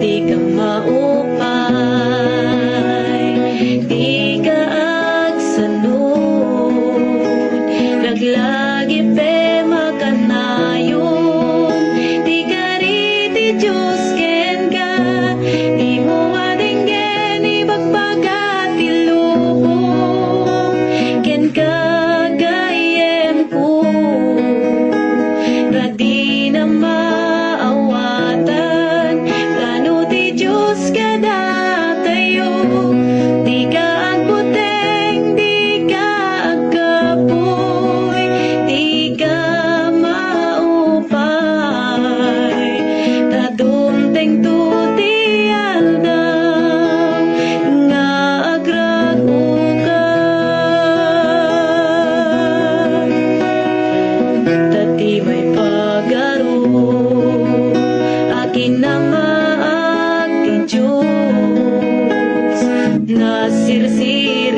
di ka maupay, di ka agsanod, laglagi pe makanayon, di ka riti Diyos ken ka, di mo adinggen ibagbagat ilubong, ken ka gayem ko, radi na maawatan, plano ti Diyos kada tayo, di ka agbuteng, di ka agkapoy, di ka maupay, tadumteng tuti aldaw, nga agragukan, tati may pagaro, akin na maag ti Diyos, nga sirsir